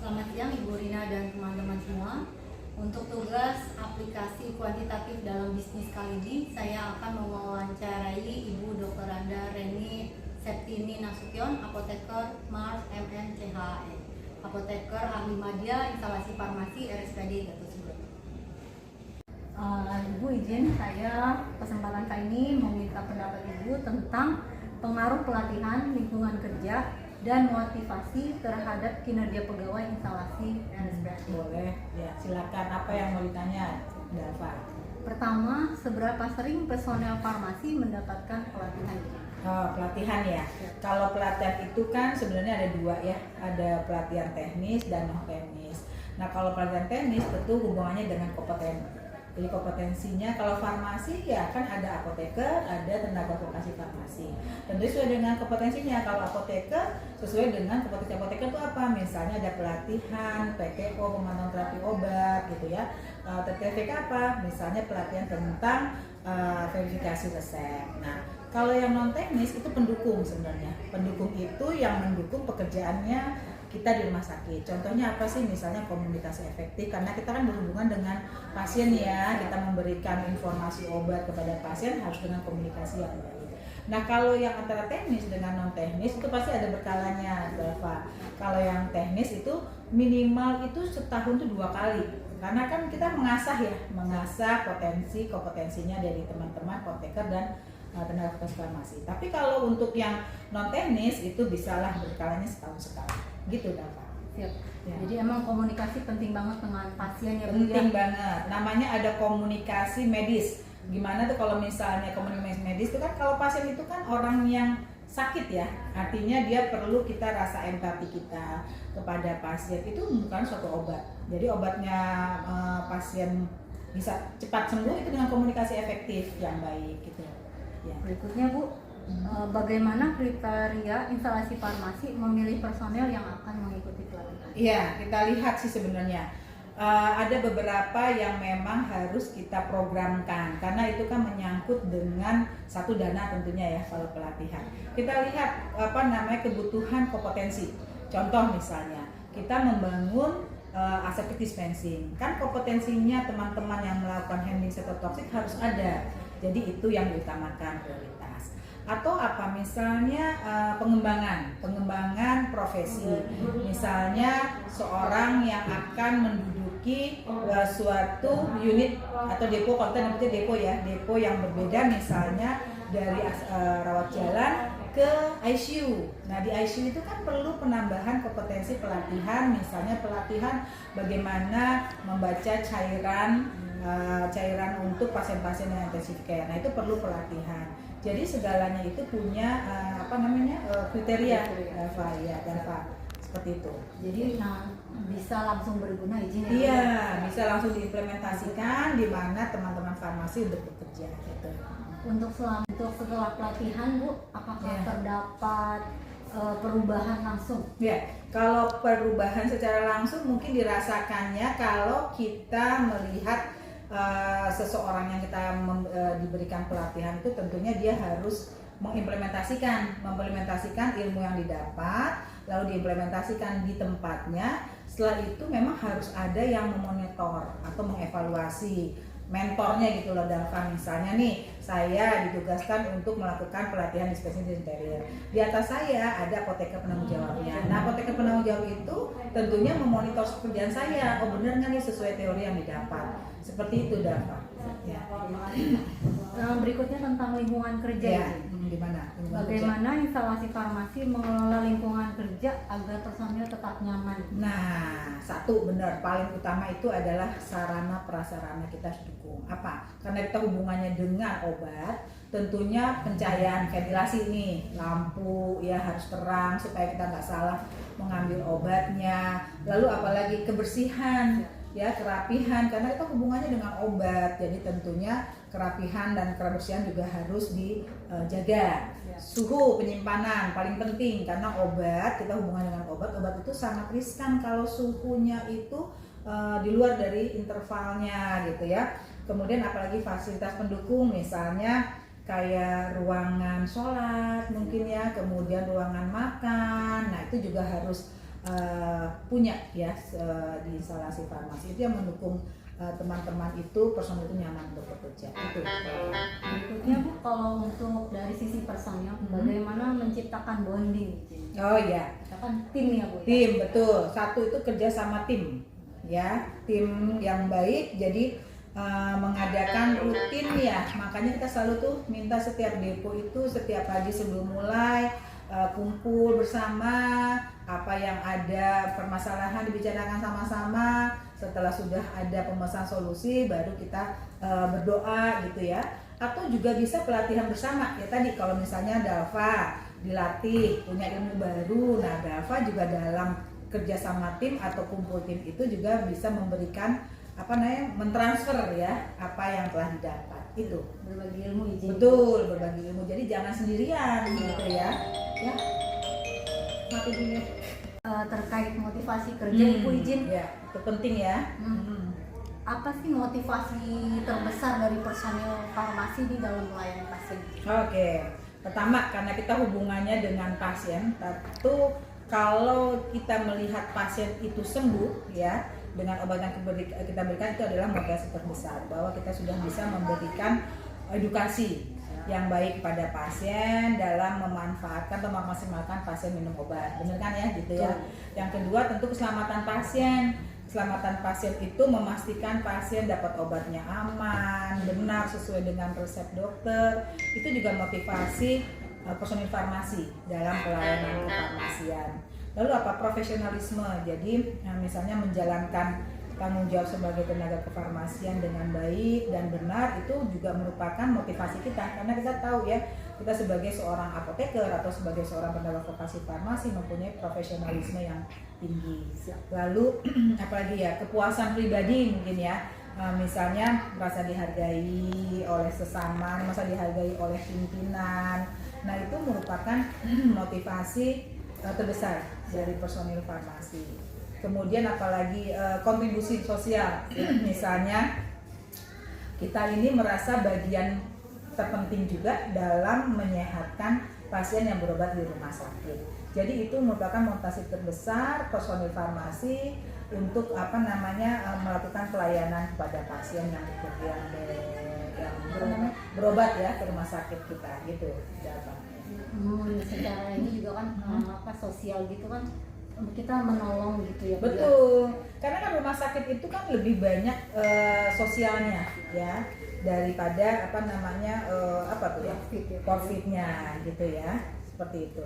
Selamat siang Ibu Rina dan teman-teman semua. Untuk tugas aplikasi kuantitatif dalam bisnis kali ini, saya akan mewawancarai Ibu Dr. Anda Reni Septini Nasution, apoteker Mars MNCHE, apoteker ahli media instalasi farmasi RSPAD Gatot Subroto. Ibu izin saya kesempatan kali ini meminta pendapat Ibu tentang pengaruh pelatihan lingkungan kerja dan motivasi terhadap kinerja pegawai instalasi RSPAD. Boleh, ya silakan. Apa yang mau ditanya, Dava? Pertama, seberapa sering personel farmasi mendapatkan pelatihan? Pelatihan ya. Kalau pelatihan itu kan sebenarnya ada dua ya, ada pelatihan teknis dan non teknis. Nah kalau pelatihan teknis tentu hubungannya dengan kompetensi. Jadi kompetensinya kalau farmasi ya kan ada apoteker, ada tenaga vokasi farmasi. Tentu sesuai dengan kompetensinya. Kalau apoteker sesuai dengan kompetensi apoteker itu apa? Misalnya ada pelatihan PTO, pemantauan terapi obat gitu ya. TTVK apa? Misalnya pelatihan tentang verifikasi resep. Nah kalau yang non teknis itu pendukung sebenarnya. Pendukung itu yang mendukung pekerjaannya kita di rumah sakit. Contohnya apa sih? Misalnya komunikasi efektif, karena kita kan berhubungan dengan pasien ya, kita memberikan informasi obat kepada pasien harus dengan komunikasi yang baik. Nah kalau yang antara teknis dengan non teknis itu pasti ada berkalanya, Dava. Kalau yang teknis itu minimal itu setahun itu 2 kali, karena kan kita mengasah kompetensinya dari teman-teman apoteker dan tenaga farmasi. Tapi kalau untuk yang non teknis itu bisalah berkalanya setahun sekali. Gitu Dava. Siap. Ya. Jadi emang komunikasi penting banget dengan pasien ya Bu Penting ya? banget. Namanya ada komunikasi medis. Gimana tuh kalau misalnya komunikasi medis itu kan kalau pasien itu kan orang yang sakit ya. Artinya dia perlu kita rasa empati kita kepada pasien. Itu bukan suatu obat. Jadi obatnya pasien bisa cepat sembuh itu dengan komunikasi efektif yang baik gitu. Ya. Berikutnya Bu, bagaimana kriteria instalasi farmasi memilih personel yang akan mengikuti pelatihan? Iya, kita lihat sih sebenarnya ada beberapa yang memang harus kita programkan karena itu kan menyangkut dengan satu dana tentunya ya kalau pelatihan. Kita lihat kebutuhan kompetensi. Contoh misalnya kita membangun aseptic dispensing, kan kompetensinya teman-teman yang melakukan handling setotoksik harus ada. Jadi itu yang diutamakan prioritas. Atau apa misalnya pengembangan profesi, misalnya seorang yang akan menduduki suatu unit atau depo, kalau kita namanya depo yang berbeda, misalnya dari rawat jalan ke ICU. Nah di ICU itu kan perlu penambahan kompetensi pelatihan, misalnya pelatihan bagaimana membaca cairan untuk pasien-pasien yang intensive care. Nah itu perlu pelatihan. Jadi segalanya itu punya kriteria, Dava, seperti itu. Jadi bisa langsung berguna izin ya? Iya, bisa langsung diimplementasikan di mana teman-teman farmasi untuk bekerja gitu. Untuk setelah pelatihan Bu, apakah terdapat perubahan langsung? Ya, kalau perubahan secara langsung mungkin dirasakannya kalau kita melihat seseorang yang kita diberikan pelatihan itu tentunya dia harus mengimplementasikan ilmu yang didapat, lalu diimplementasikan di tempatnya. Setelah itu memang harus ada yang memonitor atau mengevaluasi, mentornya gitu loh, Dava. Misalnya nih saya ditugaskan untuk melakukan pelatihan dispensing interior. Di atas saya ada apoteker penanggung jawabnya. Nah apoteker penanggung jawab itu tentunya memonitor pekerjaan saya. Oh benar nggak nih sesuai teori yang didapat? Seperti itu Dava. Ya. Berikutnya tentang lingkungan kerja. Ya. Gimana? Bagaimana instalasi farmasi mengelola lingkungan kerja agar personil tetap nyaman? Nah, satu benar paling utama itu adalah sarana prasarana kita harus dukung. Apa? Karena kita hubungannya dengan obat, tentunya pencahayaan ventilasi nih, lampu ya harus terang supaya kita nggak salah mengambil obatnya. Lalu apalagi kebersihan, ya kerapihan, karena itu hubungannya dengan obat. Jadi tentunya kerapihan dan kebersihan juga harus dijaga. Suhu penyimpanan paling penting karena obat, kita hubungan dengan obat itu sangat riskan kalau suhunya itu di luar dari intervalnya gitu ya. Kemudian apalagi fasilitas pendukung, misalnya kayak ruangan sholat mungkin ya, kemudian ruangan makan. Nah itu juga harus punya ya di instalasi farmasi. Itu yang mendukung teman-teman itu, personil itu nyaman untuk bekerja. Itu. Berikutnya Bu, kalau untuk dari sisi personil, bagaimana menciptakan bonding? Oh iya. Kita kan tim ya Bu. Tim, betul. Satu itu kerja sama tim, ya, tim yang baik. Jadi mengadakan rutin ya. Makanya kita selalu tuh minta setiap depo itu setiap pagi sebelum mulai kumpul bersama, apa yang ada permasalahan dibicarakan sama-sama. Setelah sudah ada pemesan solusi, baru kita berdoa gitu ya. Atau juga bisa pelatihan bersama ya, tadi kalau misalnya Dalva dilatih punya ilmu baru, nah Dalva juga dalam kerja sama tim atau kumpul tim itu juga bisa memberikan mentransfer ya apa yang telah didapat, itu Berbagi ilmu izin. betul, berbagi ilmu. Jadi jangan sendirian gitu ya mati dulu. Terkait motivasi kerja Ibu izin, Ya, itu penting ya. apa sih motivasi terbesar dari personil farmasi di dalam melayani pasien? Oke, pertama karena kita hubungannya dengan pasien. Tentu kalau kita melihat pasien itu sembuh ya dengan obat yang kita berikan, itu adalah motivasi terbesar bahwa kita sudah bisa memberikan edukasi yang baik pada pasien dalam memanfaatkan atau memaksimalkan pasien minum obat, benar kan ya gitu ya. Yang kedua tentu keselamatan pasien. Keselamatan pasien itu memastikan pasien dapat obatnya aman, benar sesuai dengan resep dokter. Itu juga motivasi personil farmasi dalam pelayanan kefarmasian. Lalu apa? Profesionalisme. Jadi misalnya menjalankan tanggung jawab sebagai tenaga kefarmasian dengan baik dan benar, itu juga merupakan motivasi kita, karena kita tahu ya, kita sebagai seorang apoteker atau sebagai seorang tenaga vokasi farmasi mempunyai profesionalisme yang tinggi. Lalu apalagi ya, kepuasan pribadi mungkin ya, misalnya merasa dihargai oleh sesama, merasa dihargai oleh pimpinan. Nah itu merupakan motivasi terbesar dari personil farmasi. Kemudian apalagi kontribusi sosial, misalnya kita ini merasa bagian terpenting juga dalam menyehatkan pasien yang berobat di rumah sakit. Jadi itu merupakan motivasi terbesar personil farmasi untuk melakukan pelayanan kepada pasien yang berobat ya ke rumah sakit kita gitu. Secara ini juga kan sosial gitu kan, kita menolong gitu ya. Betul, karena kan rumah sakit itu kan lebih banyak sosialnya ya daripada COVID-nya gitu ya, seperti itu.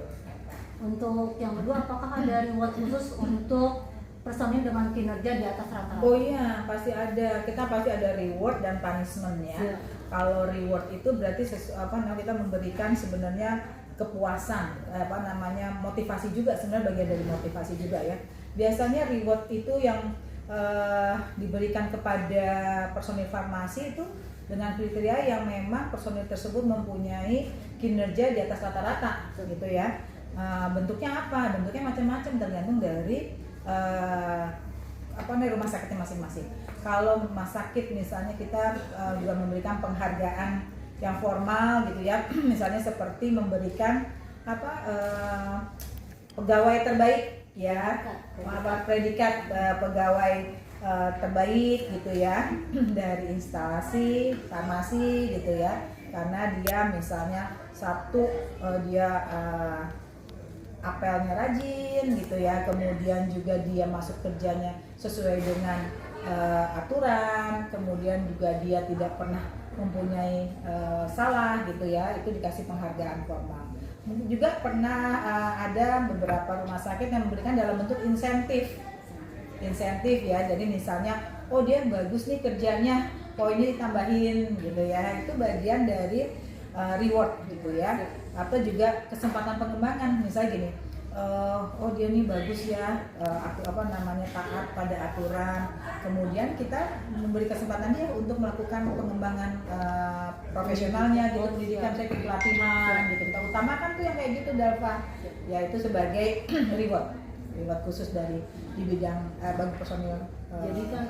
Untuk yang kedua, apakah ada reward khusus untuk personil dengan kinerja di atas rata-rata? Oh iya, pasti ada. Kita pasti ada reward dan punishment ya. Kalau reward itu berarti kita memberikan sebenarnya kepuasan, motivasi juga, sebenarnya bagian dari motivasi juga ya. Biasanya reward itu yang diberikan kepada personil farmasi itu dengan kriteria yang memang personil tersebut mempunyai kinerja di atas rata-rata gitu ya. Bentuknya apa? Bentuknya macam-macam, tergantung dari rumah sakitnya masing-masing. Kalau rumah sakit misalnya kita juga memberikan penghargaan yang formal gitu ya, misalnya seperti memberikan pegawai terbaik ya, predikat pegawai terbaik gitu ya dari instalasi farmasi gitu ya, karena dia misalnya dia apelnya rajin gitu ya, kemudian juga dia masuk kerjanya sesuai dengan aturan, kemudian juga dia tidak pernah mempunyai salah gitu ya, itu dikasih penghargaan formal. Mungkin juga pernah ada beberapa rumah sakit yang memberikan dalam bentuk insentif ya, jadi misalnya dia bagus nih kerjanya, poinnya ditambahin gitu ya, itu bagian dari reward gitu ya. Atau juga kesempatan pengembangan, misalnya gini, dia nih bagus ya, taat pada aturan, kemudian kita memberi kesempatan dia untuk melakukan pengembangan profesionalnya gitu, pendidikan, pelatihan gitu. Kita utamakan tuh yang kayak gitu, Dalva ya, itu sebagai reward khusus di bidang bagi personil. Jadi kan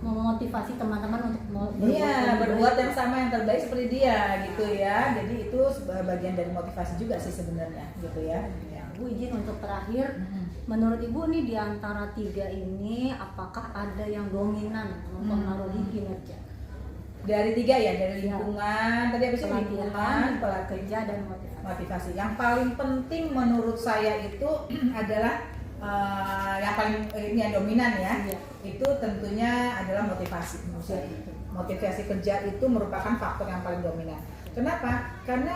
memotivasi teman-teman untuk berbuat yang sama, yang terbaik seperti dia gitu ya. Jadi itu bagian dari motivasi juga sih sebenarnya gitu ya. Bu izin untuk terakhir, Menurut Ibu nih di antara 3 ini apakah ada yang dominan mempengaruhi kinerja? Dari 3 ya, dari Ya. lingkungan, tadi apa sih? Lingkungan, Pola kerja dan motivasi. Yang paling penting menurut saya itu adalah yang paling ini yang dominan ya. Iya. Itu tentunya adalah motivasi. Motivasi kerja itu merupakan faktor yang paling dominan. Kenapa? Karena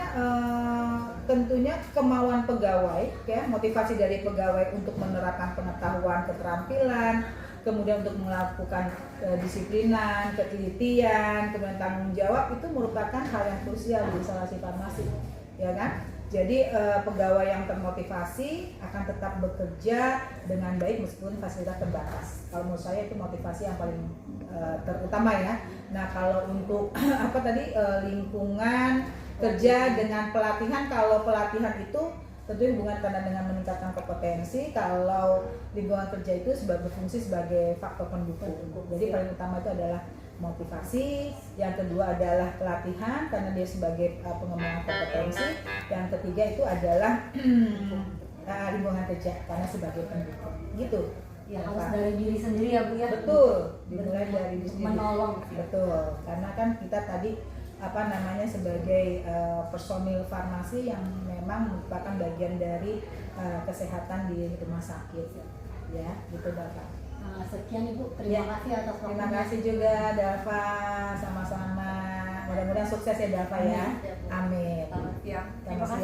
tentunya kemauan pegawai, ya, motivasi dari pegawai untuk menerapkan pengetahuan, keterampilan, kemudian untuk melakukan disiplinan, ketelitian, kemudian tanggung jawab itu merupakan hal yang krusial di instalasi farmasi, ya kan? Jadi pegawai yang termotivasi akan tetap bekerja dengan baik meskipun fasilitas terbatas. Kalau menurut saya itu motivasi yang paling terutama ya. Nah kalau untuk apa tadi lingkungan kerja dengan pelatihan, kalau pelatihan itu tentu hubungan karena dengan meningkatkan kompetensi. Kalau lingkungan kerja itu berfungsi sebagai faktor pendukung. Jadi paling utama itu adalah motivasi, yang kedua adalah pelatihan karena dia sebagai pengembangan kompetensi, yang ketiga itu adalah lingkungan kerja karena sebagai pendukung. Gitu. Ya harus dari diri sendiri ya Bu ya. Betul, dimulai dari diri sendiri. Menolong. Betul, karena kan kita tadi sebagai personil farmasi yang memang merupakan bagian dari kesehatan di rumah sakit, ya, gitu Dava. Sekian Ibu, terima kasih atas waktunya. Terima kasih juga Dava, sama-sama. Mudah-mudahan sukses ya Dava ya. Amin. Selamat siang. Selamat siang.